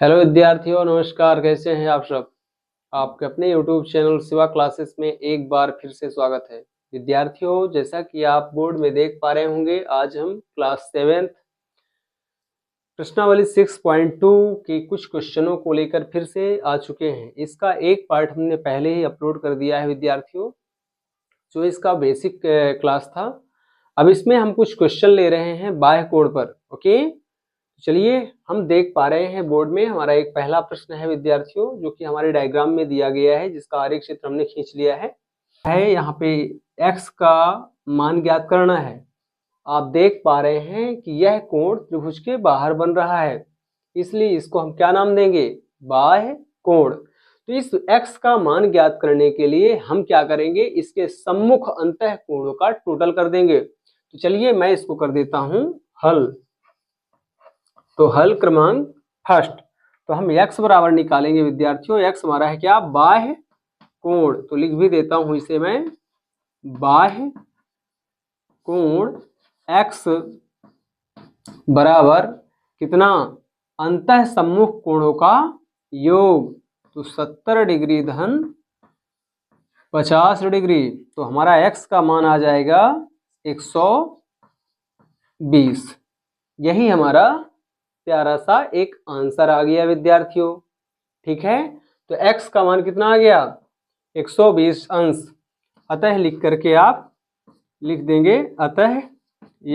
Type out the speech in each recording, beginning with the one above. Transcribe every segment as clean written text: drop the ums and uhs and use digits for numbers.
Hello विद्यार्थियों, नमस्कार। कैसे हैं आप सब। आपके अपने YouTube चैनल शिवा क्लासेस में एक बार फिर से स्वागत है। विद्यार्थियों, जैसा कि आप बोर्ड में देख पा रहे होंगे, आज हम क्लास 7 प्रश्नावली 6.2 के कुछ क्वेश्चनों को लेकर फिर से आ चुके हैं। इसका एक पार्ट हमने पहले ही अपलोड कर दिया है विद्यार्थियों, जो इसका बेसिक क्लास था। अब इसमें हम कुछ क्वेश्चन ले रहे हैं बाह्य कोण पर। ओके, चलिए हम देख पा रहे हैं बोर्ड में हमारा एक पहला प्रश्न है विद्यार्थियों, जो कि हमारे डायग्राम में दिया गया है, जिसका आरेख चित्र हमने खींच लिया है। यहाँ पे x का मान ज्ञात करना है। आप देख पा रहे हैं कि यह कोण त्रिभुज के बाहर बन रहा है, इसलिए इसको हम क्या नाम देंगे? बाह्य कोण। तो इस x का मान ज्ञात करने के लिए हम क्या करेंगे? इसके सम्मुख अंतः कोणों का टोटल कर देंगे। तो चलिए मैं इसको कर देता हूं हल। तो हल क्रमांक फर्स्ट, तो हम x बराबर निकालेंगे विद्यार्थियों। x हमारा है क्या? बाह्य कोण। तो लिख भी देता हूं इसे मैं, बाह्य कोण x बराबर कितना? अंतः सम्मुख कोणों का योग। तो 70 डिग्री धन 50 डिग्री। तो हमारा x का मान आ जाएगा 120। यही हमारा प्यारा सा एक आंसर आ गया विद्यार्थियों। ठीक है, तो x का मान कितना आ गया? 120 अंश। अतः लिख करके आप लिख देंगे, अतः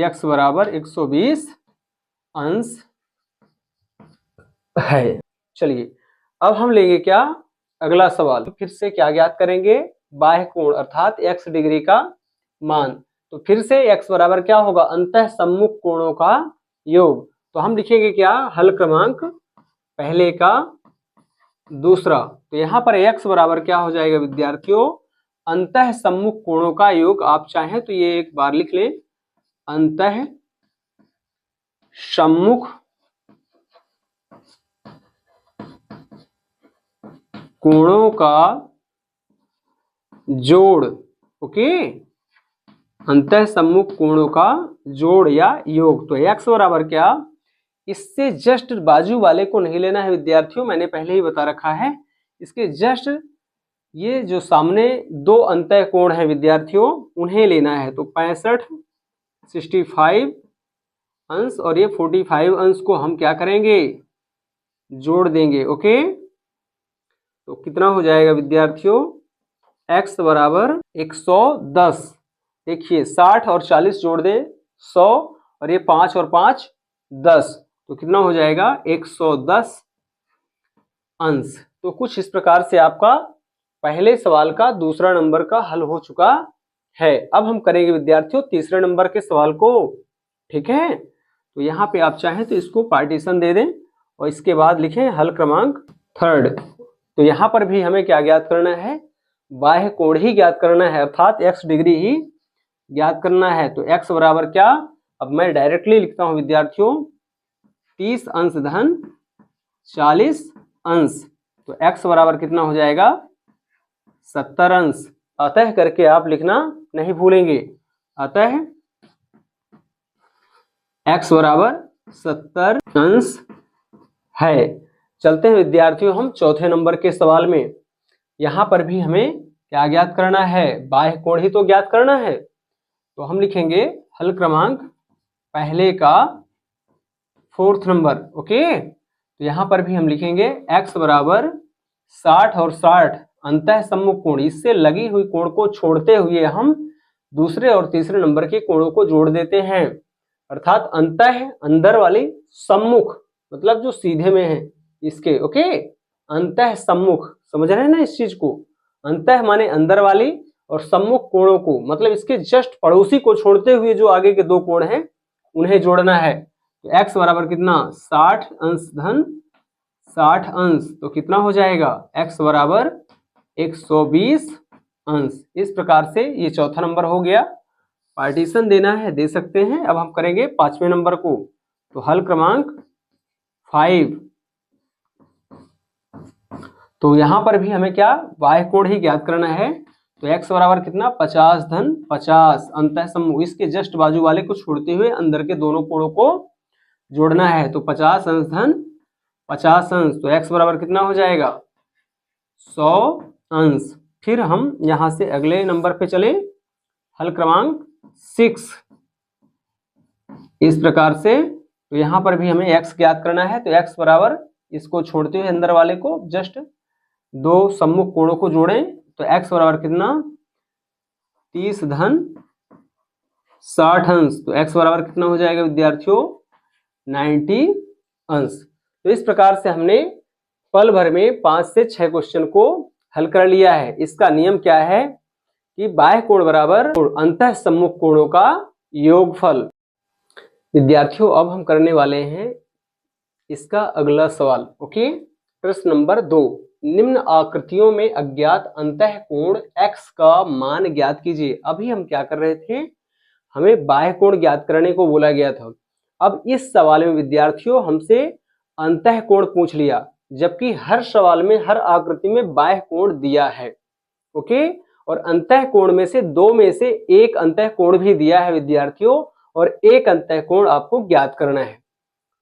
x बराबर 120 अंश है। चलिए अब हम लेंगे क्या? अगला सवाल। फिर से क्या ज्ञात करेंगे? बाह्य कोण अर्थात x डिग्री का मान। तो फिर से x बराबर क्या होगा? अंतः सम्मुख कोणों का योग। तो हम लिखेंगे क्या? हल क्रमांक पहले का दूसरा। तो यहाँ पर x बराबर क्या हो जाएगा विद्यार्थियों? अंतः सम्मुख कोणों का योग। आप चाहें तो ये एक बार लिख लें, अंतः सम्मुख कोणों का जोड़। ओके, अंतः सम्मुख कोणों का जोड़ या योग। तो x बराबर क्या? इससे जस्ट बाजू वाले को नहीं लेना है विद्यार्थियों, मैंने पहले ही बता रखा है। इसके जस्ट ये जो सामने दो अंतः कोण है विद्यार्थियों, उन्हें लेना है। तो 65 65 अंश और ये 45 अंश को हम क्या करेंगे? जोड़ देंगे। ओके, तो कितना हो जाएगा विद्यार्थियों? x बराबर 110। देखिए 60 और 40 जोड़ दें 100, और ये 5 और 5 10, तो कितना हो जाएगा? 110 अंश। तो कुछ इस प्रकार से आपका पहले सवाल का दूसरा नंबर का हल हो चुका है। अब हम करेंगे विद्यार्थियों तीसरे नंबर के सवाल को। ठीक है, तो यहाँ पे आप चाहें तो इसको पार्टीशन दे दें और इसके बाद लिखें हल क्रमांक थर्ड। तो यहाँ पर भी हमें क्या ज्ञात करना है? बाह्य कोण ही ज्ञात करना है, अर्थात x डिग्री ही ज्ञात करना है। तो x बराबर क्या? अब मैं डायरेक्टली लिखता हूं विद्यार्थियों, 30 अंश धन 40 अंश। तो x बराबर कितना हो जाएगा? 70 अंश। अतः करके आप लिखना नहीं भूलेंगे, अतः x बराबर 70 अंश है। चलते हैं विद्यार्थियों हम चौथे नंबर के सवाल में। यहां पर भी हमें क्या ज्ञात करना है? बाह्य कोण ही तो ज्ञात करना है। तो हम लिखेंगे हल क्रमांक पहले का फोर्थ नंबर। ओके, तो यहां पर भी हम लिखेंगे x बराबर 60 और 60 अंतः सम्मुख कोण। इससे लगी हुई कोण को छोड़ते हुए हम दूसरे और तीसरे नंबर के कोणों को जोड़ देते हैं, अर्थात अंतः अंदर वाली, सम्मुख मतलब जो सीधे में है इसके। ओके, अंतः सम्मुख, समझ रहे हैं ना इस चीज को? अंतः माने अंदर वाली और सम्मुख कोणों को मतलब इसके जस्ट पड़ोसी को छोड़ते हुए जो आगे के दो कोण हैं उन्हें जोड़ना है। तो x बराबर कितना? 60 अंश धन 60 अंश। तो कितना हो जाएगा? x बराबर 120 अंश। इस प्रकार से ये चौथा नंबर हो गया। पार्टीशन देना है दे सकते हैं। अब हम करेंगे पांचवें नंबर को। तो हल क्रमांक 5। तो यहां पर भी हमें क्या? बाह्य कोण ही ज्ञात करना है। तो x बराबर कितना? 50 धन 50 अंतः सम्मुख। इसके जस्ट बाजू वाले को छोड़ते हुए अंदर के दोनों कोणों को जोड़ना है। तो 50 अंश धन 50 अंश, तो x बराबर कितना हो जाएगा 100 अंश। फिर हम यहां से अगले नंबर पे चले, हल क्रमांक 6। इस प्रकार से तो यहां पर भी हमें x ज्ञात करना है, तो x बराबर, इसको छोड़ते हुए अंदर वाले को जस्ट दो सम्मुख कोणों को जोड़ें, तो x बराबर कितना 30 धन 60 अंश, तो x बराबर कितना हो जाएगा विद्यार्थियों 90 अंश। तो इस प्रकार से हमने पल भर में 5 से 6 क्वेश्चन को हल कर लिया है। इसका नियम क्या है कि बाह्य कोण बराबर अंतः सम्मुख कोणों का योगफल। विद्यार्थियों अब हम करने वाले हैं इसका अगला सवाल। ओके, प्रश्न नंबर 2, निम्न आकृतियों में अज्ञात अंतः कोण x का मान ज्ञात कीजिए। अभी हम क्या कर रहे थे, हमें बाह्य कोण ज्ञात करने को बोला गया था। अब इस सवाल में विद्यार्थियों हमसे अंतः कोण पूछ लिया, जबकि हर सवाल में हर आकृति में बाह्य कोण दिया है। ओके, और अंतः कोण में से दो में से एक अंतः कोण भी दिया है विद्यार्थियों, और एक अंतः कोण आपको ज्ञात करना है।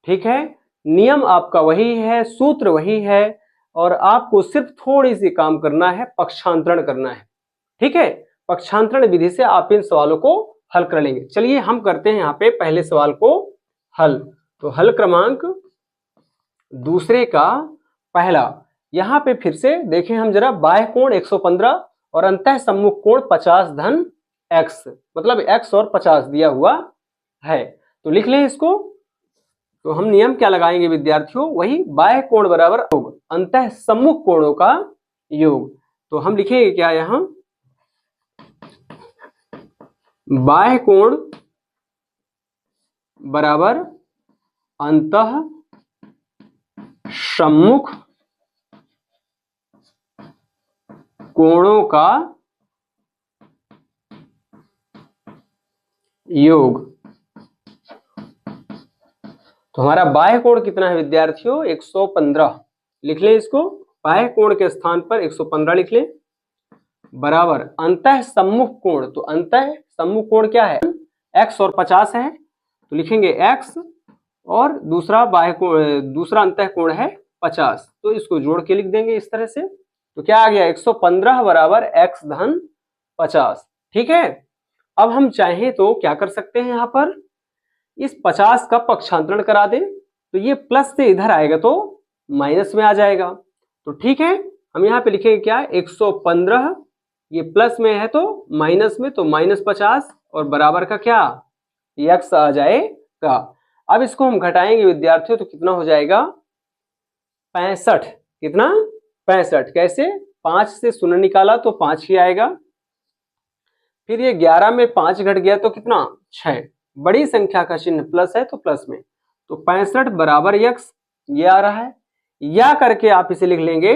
ठीक है, नियम आपका वही है, सूत्र वही है, और आपको सिर्फ थोड़ी सी काम करना है, पक्षांतरण करना है। ठीक है, पक्षांतरण विधि से आप इन सवालों को हल कर लेंगे। चलिए हम करते हैं यहाँ पे पहले सवाल को हल। तो हल क्रमांक दूसरे का पहला, यहाँ पे फिर से देखें हम जरा, बाह्य कोण 115 और अंतः सम्मुख कोण 50 धन x, मतलब x और 50 दिया हुआ है। तो लिख लें इसको। तो हम नियम क्या लगाएंगे विद्यार्थियों, वही बाह्य कोण बराबर अंतः सम्मुख कोणों का योग। तो हम लिखेंगे क्या यहां, बाह्य कोण बराबर अंतः सम्मुख कोणों का योग। तो हमारा बाह्य कोण कितना है विद्यार्थियों 115, लिख लें इसको, बाह्य कोण के स्थान पर 115 लिख लें, बराबर अंतः सम्मुख कोण, तो अंतः सम्मुख कोण क्या है x और 50 है, तो लिखेंगे x, और दूसरा बाह्य कोण, दूसरा अंतः कोण है 50, तो इसको जोड़ के लिख देंगे इस तरह से। तो क्या आ गया 115 बराबर x धन 50। ठीक है, अब हम चाहें तो क्या कर सकते हैं, यहाँ पर इस 50 का पक्षांतरण करा दें, तो ये प्लस से इधर आएगा तो माइनस में आ जाएगा। तो ठीक है, हम यहाँ पे लिखेंगे क्या 115, ये प्लस में है तो माइनस में, तो -50, और बराबर का क्या x आ जाएगा। अब इसको हम घटाएंगे विद्यार्थियों, तो कितना हो जाएगा 65, कितना 65, कैसे 5 से 0 निकाला तो 5 ही आएगा, फिर ये 11 में 5 घट गया तो कितना 6, बड़ी संख्या का चिन्ह प्लस है तो प्लस में, तो 65 बराबर x, ये आ रहा है, या करके आप इसे लिख लेंगे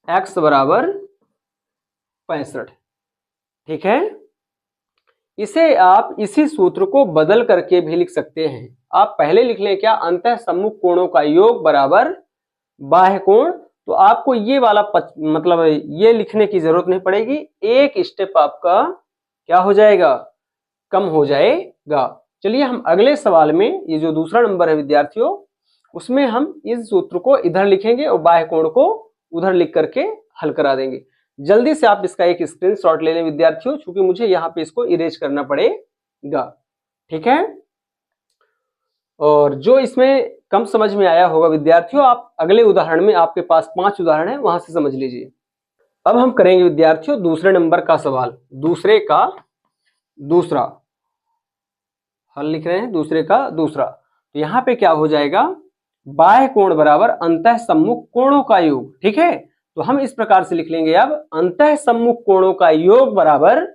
x बराबर 65। ठीक है, इसे आप इसी सूत्र को बदल करके भी लिख सकते हैं। आप पहले लिख लें क्या, अंतः सम्मुख कोणों का योग बराबर बाह्य कोण, तो आपको ये वाला मतलब ये लिखने की जरूरत नहीं पड़ेगी, एक स्टेप आपका क्या हो जाएगा, कम हो जाएगा। चलिए हम अगले सवाल में, ये जो दूसरा नंबर है विद्यार्थियों, उसमें हम इस सूत्र को इधर लिखेंगे और बाह्य कोण को उधर लिख करके हल करा देंगे। जल्दी से आप इसका एक स्क्रीनशॉट ले लें विद्यार्थियों, क्योंकि मुझे यहाँ पे इसको इरेज करना पड़ेगा। ठीक है, और जो इसमें कम समझ में आया होगा विद्यार्थियों, आप अगले उदाहरण में, आपके पास 5 उदाहरण है, वहां से समझ लीजिए। अब हम करेंगे विद्यार्थियों दूसरे नंबर का सवाल, दूसरे का दूसरा हल लिख रहे हैं, दूसरे का दूसरा। तो यहाँ पे क्या हो जाएगा, बाह्य कोण बराबर अंतः सम्मुख कोणों का योग। ठीक है, तो हम इस प्रकार से लिख लेंगे, अब अंतः सम्मुख कोणों का योग बराबर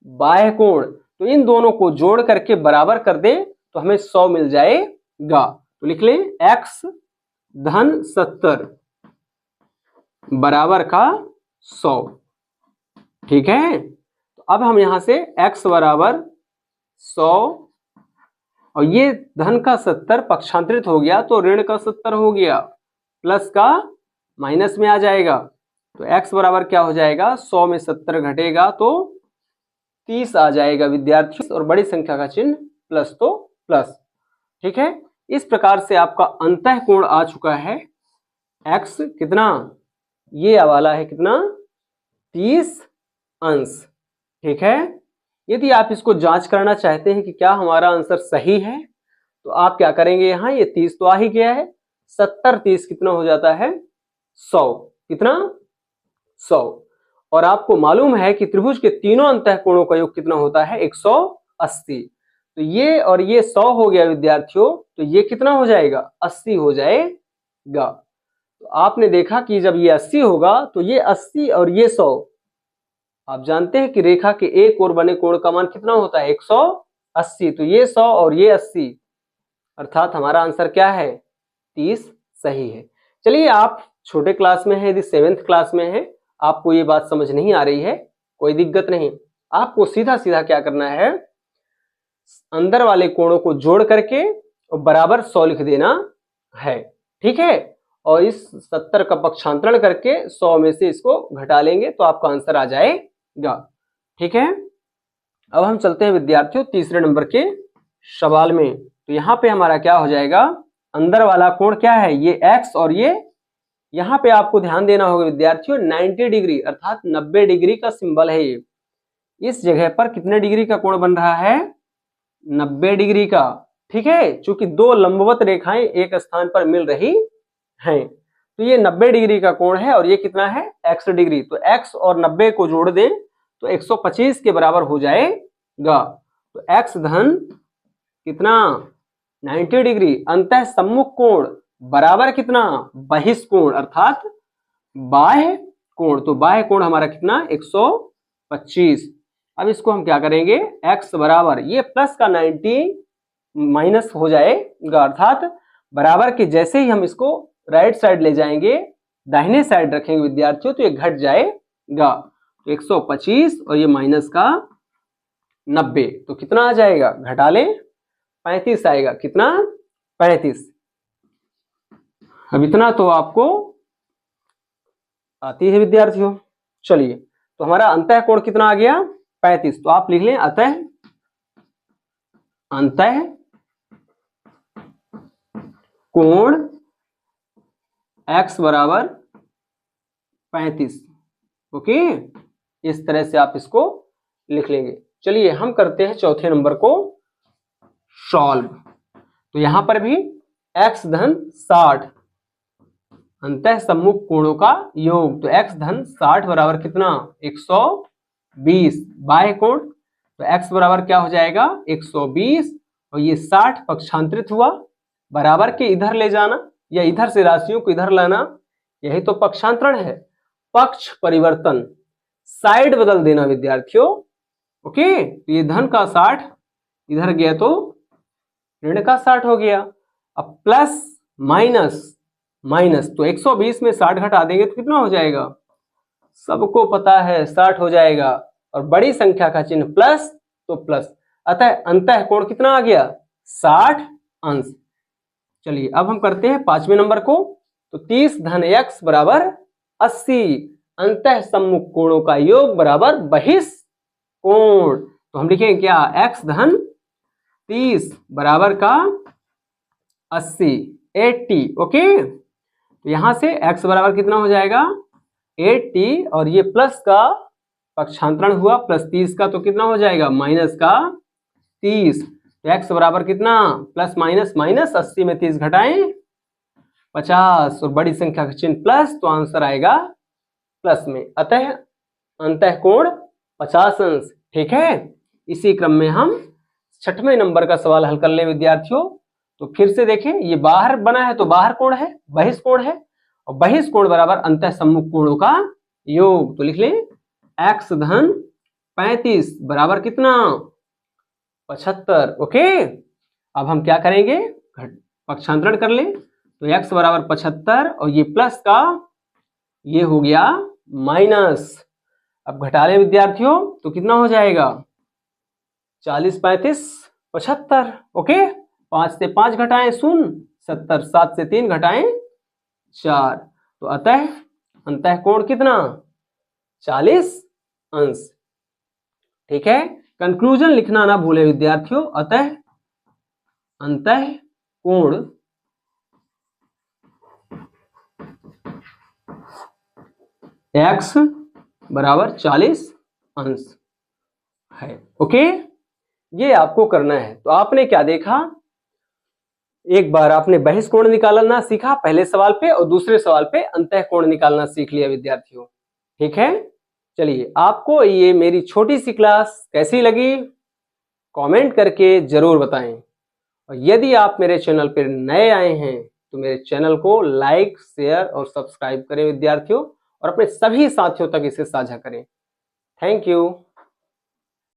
बाह्य कोण, तो इन दोनों को जोड़ करके बराबर कर दें तो हमें 100 मिल जाएगा। तो लिख लें x धन 70 बराबर का 100। ठीक है, तो अब हम यहां से x बराबर 100, और ये धन का 70 पक्षांतरित हो गया तो ऋण का 70 हो गया, प्लस का माइनस में आ जाएगा, तो x बराबर क्या हो जाएगा, 100 में 70 घटेगा तो 30 आ जाएगा विद्यार्थी, और बड़ी संख्या का चिन्ह प्लस तो प्लस। ठीक है, इस प्रकार से आपका अंतः कोण आ चुका है x कितना, ये वाला है कितना 30 अंश। ठीक है, यदि आप इसको जांच करना चाहते हैं कि क्या हमारा आंसर सही है तो आप क्या करेंगे, यहाँ ये 30 तो आ ही गया है, 70 30 कितना हो जाता है 100, कितना 100। और आपको मालूम है कि त्रिभुज के तीनों अंतः कोणों का योग कितना होता है 180। तो ये और ये 100 हो गया विद्यार्थियों, तो ये कितना हो जाएगा 80 हो जाएगा। तो आपने देखा कि जब ये 80 होगा तो ये 80 और ये 100, आप जानते हैं कि रेखा के एक ओर बने कोण का मान कितना होता है 180, तो ये 100 और ये 80, अर्थात हमारा आंसर क्या है 30 सही है। चलिए, आप छोटे क्लास में है, यदि 7th क्लास में है, आपको ये बात समझ नहीं आ रही है, कोई दिक्कत नहीं, आपको सीधा सीधा क्या करना है, अंदर वाले कोणों को जोड़ करके और बराबर 100 लिख देना है। ठीक है, और इस 70 का पक्षांतरण करके 100 में से इसको घटा लेंगे तो आपका आंसर आ जाएगा। ठीक है, अब हम चलते हैं विद्यार्थियों तीसरे नंबर के सवाल में। तो यहाँ पे हमारा क्या हो जाएगा, अंदर वाला कोण क्या है ये x, और ये यहाँ पे आपको ध्यान देना होगा विद्यार्थियों 90 डिग्री अर्थात 90 डिग्री का सिंबल है ये। इस जगह पर कितने डिग्री का कोण बन रहा है 90 डिग्री का। ठीक है, चूंकि दो लंबवत रेखाएं एक स्थान पर मिल रही हैं, तो ये 90 डिग्री का कोण है और ये कितना है x डिग्री। तो x और 90 को जोड़ दें तो 125 के बराबर हो जाएगा। तो x धन कितना 90 डिग्री अंतः सम्मुख कोण बराबर कितना बहिष्कोण अर्थात बाह्य कोण। तो बाह्य कोण हमारा कितना 125। अब इसको हम क्या करेंगे, x बराबर ये प्लस का 90 माइनस हो जाएगा, अर्थात बराबर के जैसे ही हम इसको राइट साइड ले जाएंगे, दाहिने साइड रखेंगे विद्यार्थियों, तो ये घट जाएगा। तो 125 और ये माइनस का 90, तो कितना आ जाएगा, घटा लें 35 आएगा, कितना 35। अब इतना तो आपको आती है विद्यार्थियों। चलिए, तो हमारा अंतः कोण कितना आ गया 35, तो आप लिख लें अतः अंतः कोण x बराबर 35। ओके, इस तरह से आप इसको लिख लेंगे। चलिए, हम करते हैं चौथे नंबर को सॉल्व। तो यहां पर भी x धन 60 अंतः सम्मुख कोणों का योग, तो x धन 60 बराबर कितना 120 बाह्य कोण, तो x बराबर क्या हो जाएगा 120 और ये 60 पक्षांतरित हुआ, बराबर के इधर ले जाना या इधर से राशियों को इधर लाना, यही तो पक्षांतरण है। पक्ष परिवर्तन, साइड बदल देना विद्यार्थियों। ओके, तो ये धन का 60 इधर गया तो ऋण का 60 हो गया। अब प्लस माइनस माइनस, तो 120 में 60 घटा देंगे तो कितना हो जाएगा, सबको पता है 60 हो जाएगा, और बड़ी संख्या का चिन्ह प्लस तो प्लस, अतः अंतः कोण कितना आ गया 60 अंश। चलिए, अब हम करते हैं पांचवें नंबर को। तो 30 धन x बराबर 80 अंतः सम्मुख कोणों का योग बराबर बहिष्कोण। तो हम लिखेंगे क्या, x धन 30 बराबर का 80 ओके। तो यहां से x बराबर कितना हो जाएगा 80 और ये प्लस का पक्षांतरण हुआ प्लस 30 का, तो कितना हो जाएगा माइनस का 30। तो x बराबर कितना प्लस माइनस माइनस 80 में 30 घटाएं 50 और बड़ी संख्या का चिन्ह प्लस, तो आंसर आएगा प्लस में, अतः अंतः कोण 50 अंश। ठीक है, इसी क्रम में हम छठवें नंबर का सवाल हल कर ले विद्यार्थियों। तो फिर से देखें, ये बाहर बना है तो बाहर कोण है, बहिष्कोण है, और बहिष्कोण बराबर अंतः सम्मुख कोणों का योग। तो लिख लें x धन 35 बराबर कितना 75। ओके, अब हम क्या करेंगे, पक्षांतरण कर लें। तो x बराबर 75 और ये प्लस का ये हो गया माइनस। अब घटा लें विद्यार्थियों, तो कितना हो जाएगा 40 35 75। ओके, 5 से 5 घटाएं 0 70, 7 से 3 घटाएं 4, तो अतः अंतः कोण कितना 40 अंश। ठीक है, कंक्लूजन लिखना ना भूले विद्यार्थियों, अतः अंतः कोण x बराबर 40 अंश है। ओके, ये आपको करना है। तो आपने क्या देखा, एक बार आपने बहिष कोण निकालना सीखा पहले सवाल पे, और दूसरे सवाल पे अंतः कोण निकालना सीख लिया विद्यार्थियों। ठीक है, चलिए आपको ये मेरी छोटी सी क्लास कैसी लगी कमेंट करके जरूर बताएं। और यदि आप मेरे चैनल पर नए आए हैं तो मेरे चैनल को लाइक, शेयर और सब्सक्राइब करें विद्यार्थियों, और अपने सभी साथियों तक इसे साझा करें। Thank you.